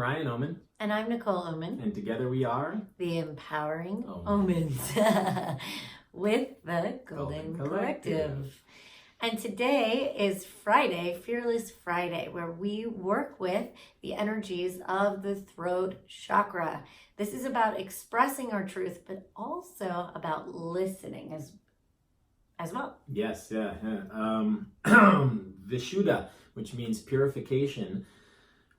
Ryan Oman. And I'm Nicole Oman. And together we are the Empowering Omens with the Golden Collective. And today is Friday, Fearless Friday, where we work with the energies of the throat chakra. This is about expressing our truth, but also about listening as well. Yes, yeah. Vishuddha, which means purification.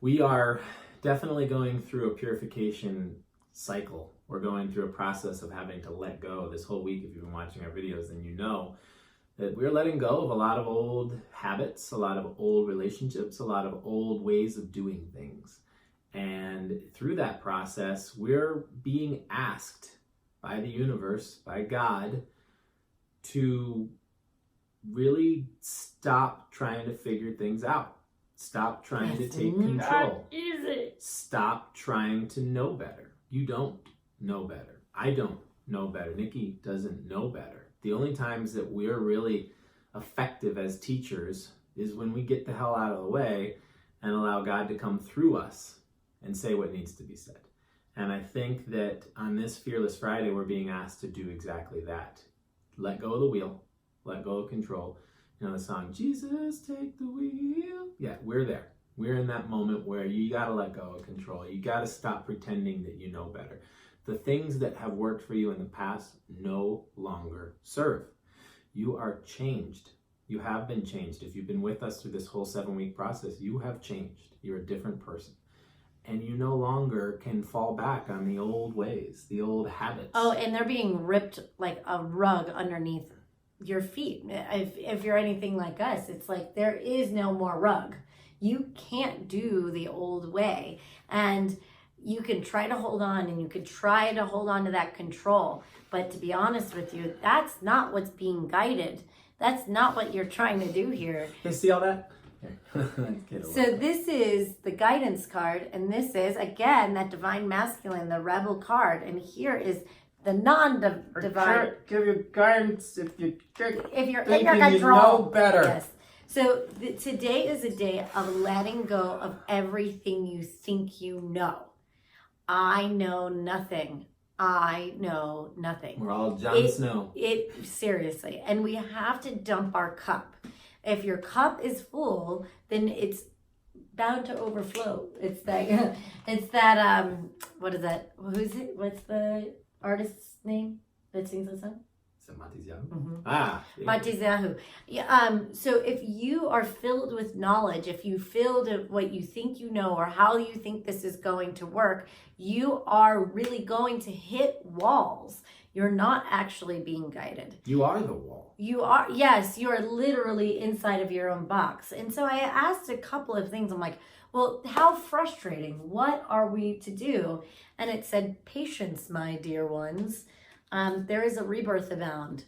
We are definitely going through a purification cycle. We're going through a process of having to let go. This whole week, if you've been watching our videos, then you know that we're letting go of a lot of old habits, a lot of old relationships, a lot of old ways of doing things. And through that process, we're being asked by the universe, by God, to really stop trying to figure things out. Stop trying to take control. Stop trying to know better. You don't know better. I don't know better. Nikki doesn't know better. The only times that we're really effective as teachers is when we get the hell out of the way and allow God to come through us and say what needs to be said. And I think that on this Fearless Friday, we're being asked to do exactly that. Let go of the wheel. Let go of control. You know the song, Jesus, take the wheel. Yeah, we're there. We're in that moment where you got to let go of control. You got to stop pretending that you know better. The things that have worked for you in the past no longer serve. You are changed. You have been changed. If you've been with us through this whole 7-week process, you have changed. You're a different person. And you no longer can fall back on the old ways, the old habits. Oh, and they're being ripped like a rug underneath your feet. If you're anything like us, it's like there is no more rug. You can't do the old way. And you can try to hold on and you can try to hold on to that control. But to be honest with you, that's not what's being guided. That's not what you're trying to do here. You see all that? So this is the guidance card, and this is, again, that divine masculine, the rebel card. And here is the non-divine. Give you guidance if you're in your control. You know better. Yes. So today is a day of letting go of everything you think you know. I know nothing. I know nothing. We're all Jon Snow. Seriously. And we have to dump our cup. If your cup is full, then it's bound to overflow. It's that, what is that? Who's it? What's the artist's name that sings the song? Matizahu. Mm-hmm. Yeah. Matizahu. Yeah, so if you are filled with knowledge, if you filled with what you think you know or how you think this is going to work, you are really going to hit walls. You're not actually being guided. You are the wall. You are, yes, you are literally inside of your own box. And so I asked a couple of things. I'm like, well, how frustrating. What are we to do? And it said, patience, my dear ones. There is a rebirth abound,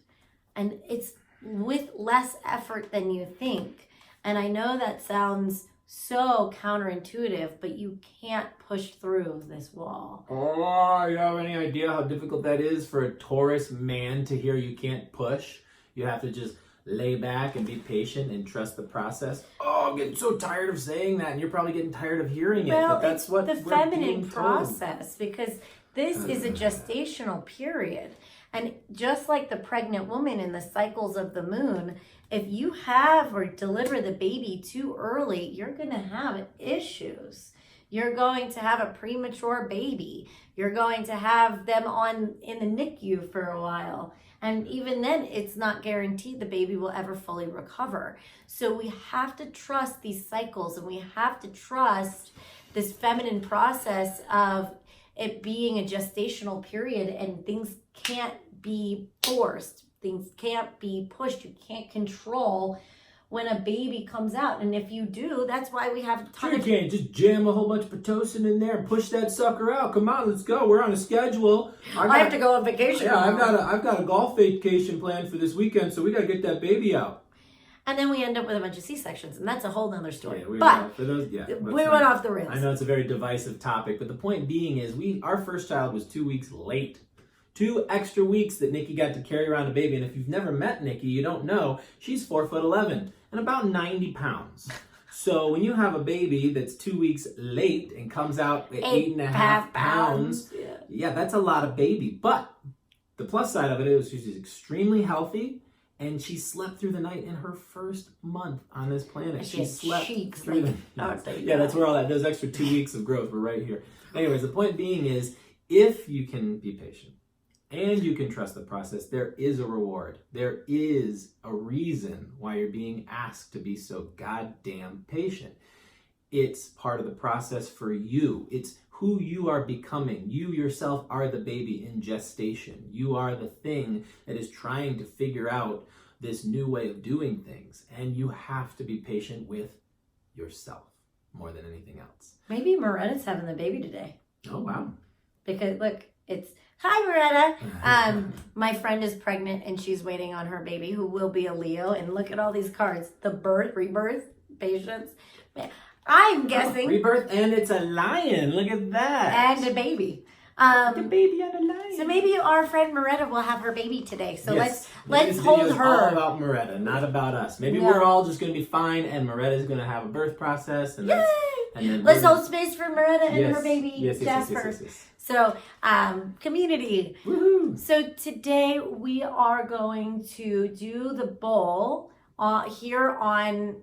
and it's with less effort than you think. And I know that sounds so counterintuitive, but you can't push through this wall. Oh, you have any idea how difficult that is for a Taurus man to hear you can't push? You have to just lay back and be patient and trust the process. Oh, I'm getting so tired of saying that, and you're probably getting tired of hearing it. Well, but that's what the we're feminine being process, because this is a gestational period. And just like the pregnant woman in the cycles of the moon, if you have or deliver the baby too early, you're going to have issues. You're going to have a premature baby. You're going to have them in the NICU for a while. And even then, it's not guaranteed the baby will ever fully recover. So we have to trust these cycles, and we have to trust this feminine process of it being a gestational period, and things can't be forced. Things can't be pushed. You can't control when a baby comes out. And if you do, that's why we have a ton of... You can't just jam a whole bunch of Pitocin in there and push that sucker out. Come on, let's go. We're on a schedule. I have to go on vacation. Yeah, I've got a golf vacation planned for this weekend, so we got to get that baby out. And then we end up with a bunch of C-sections, and that's a whole nother story. Yeah, we went off the rails. I know it's a very divisive topic, but the point being is our first child was 2 weeks late. 2 extra weeks that Nikki got to carry around a baby. And if you've never met Nikki, you don't know, she's 4'11" and about 90 pounds. So when you have a baby that's 2 weeks late and comes out at 8.5 pounds, yeah, that's a lot of baby. But the plus side of it is she's extremely healthy, and she slept through the night in her first month on this planet. She slept through the night. Yeah, that's where all that, those extra 2 weeks of growth were right here. Anyways, the point being is, if you can be patient and you can trust the process, there is a reward. There is a reason why you're being asked to be so goddamn patient. It's part of the process for you. It's who you are becoming. You yourself are the baby in gestation. You are the thing that is trying to figure out this new way of doing things. And you have to be patient with yourself more than anything else. Maybe Marretta's having the baby today. Oh, wow. Because look, it's, hi Marretta. My friend is pregnant and she's waiting on her baby who will be a Leo. And look at all these cards. The birth, rebirth, patience. I'm guessing. Rebirth, and it's a lion. Look at that. And a baby. The baby and a lion. So maybe our friend Marretta will have her baby today. So yes. let's hold her. All about Marretta, not about us. Maybe we're all just going to be fine, and Maretta's going to have a birth process. And then let's hold space for Marretta and her baby Jasper. Yes. So, community. Woohoo! So today we are going to do the bowl here on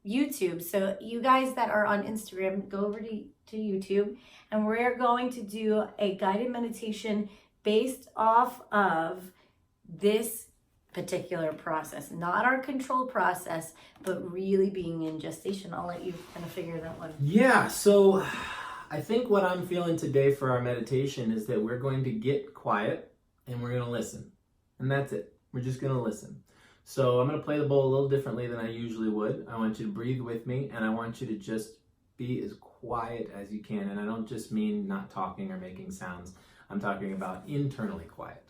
YouTube. So you guys that are on Instagram, go over to YouTube, and we're going to do a guided meditation based off of this particular process, not our control process, but really being in gestation. I'll let you kind of figure that one. Yeah, so I think what I'm feeling today for our meditation is that we're going to get quiet and we're going to listen. And that's it. We're just going to listen. So I'm going to play the bowl a little differently than I usually would. I want you to breathe with me, and I want you to just be as quiet as you can. And I don't just mean not talking or making sounds. I'm talking about internally quiet.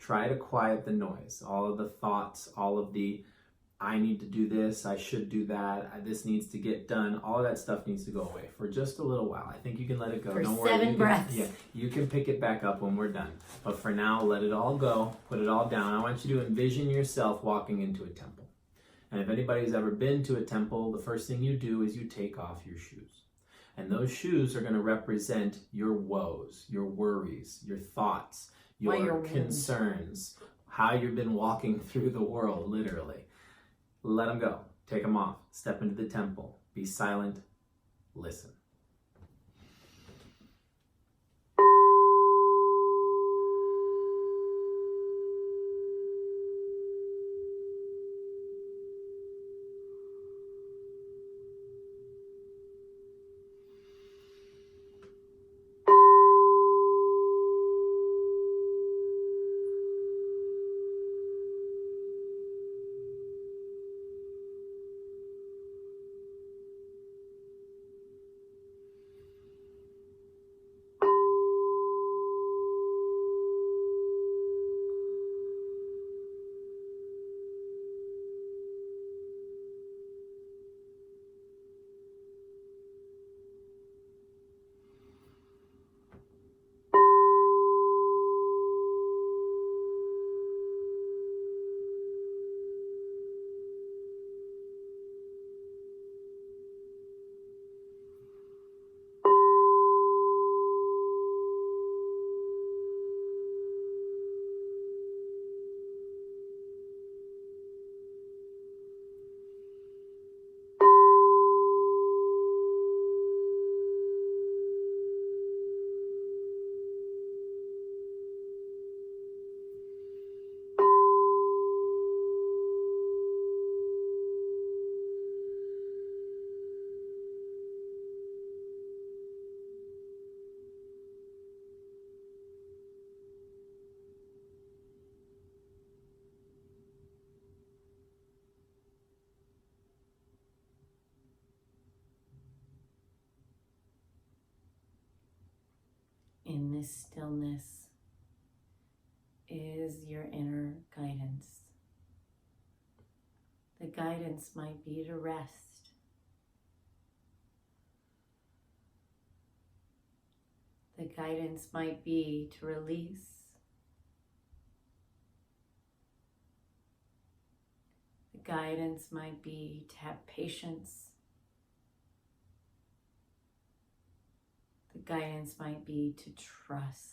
Try to quiet the noise, all of the thoughts, all of the I need to do this, I should do that, this needs to get done. All of that stuff needs to go away for just a little while. I think you can let it go. Don't worry. 7 breaths. Yeah, you can pick it back up when we're done. But for now, let it all go. Put it all down. I want you to envision yourself walking into a temple. And if anybody's ever been to a temple, the first thing you do is you take off your shoes. And those shoes are going to represent your woes, your worries, your thoughts, your concerns, how you've been walking through the world, literally. Let them go. Take them off. Step into the temple. Be silent. Listen. In this stillness is your inner guidance. The guidance might be to rest. The guidance might be to release. The guidance might be to have patience guidance might be to trust.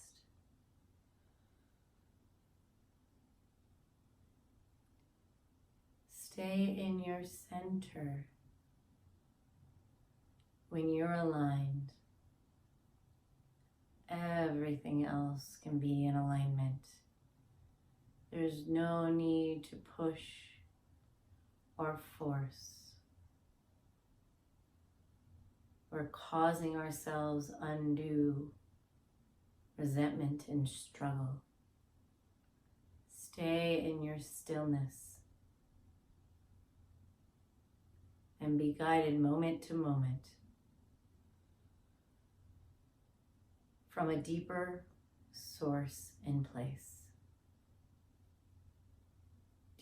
Stay in your center. When you're aligned, everything else can be in alignment. There's no need to push or force. We're causing ourselves undue resentment and struggle. Stay in your stillness and be guided moment to moment from a deeper source and place.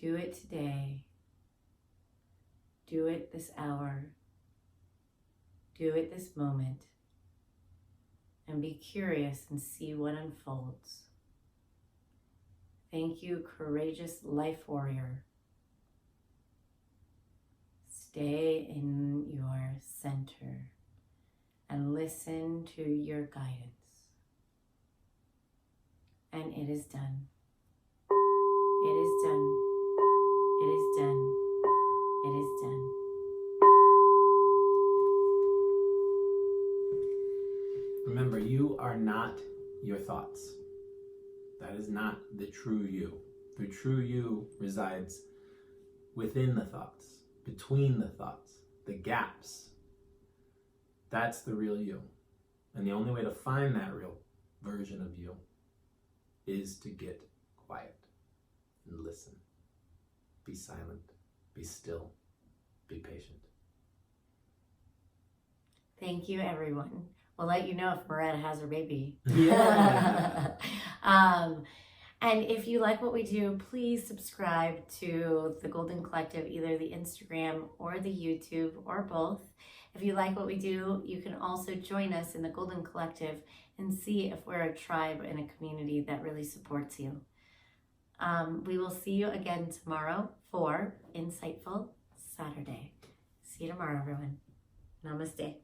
Do it today. Do it this hour. Do it this moment. And be curious and see what unfolds. Thank you, courageous life warrior. Stay in your center and listen to your guidance. And it is done. It is done. It is done. It is done. Remember, you are not your thoughts. That is not the true you. The true you resides within the thoughts, between the thoughts, the gaps. That's the real you. And the only way to find that real version of you is to get quiet and listen. Be silent. Be still. Be patient. Thank you, everyone. We'll let you know if Marretta has her baby. Yeah. And if you like what we do, please subscribe to the Golden Collective, either the Instagram or the YouTube or both. If you like what we do, you can also join us in the Golden Collective and see if we're a tribe and a community that really supports you. We will see you again tomorrow for Insightful Saturday. See you tomorrow, everyone. Namaste.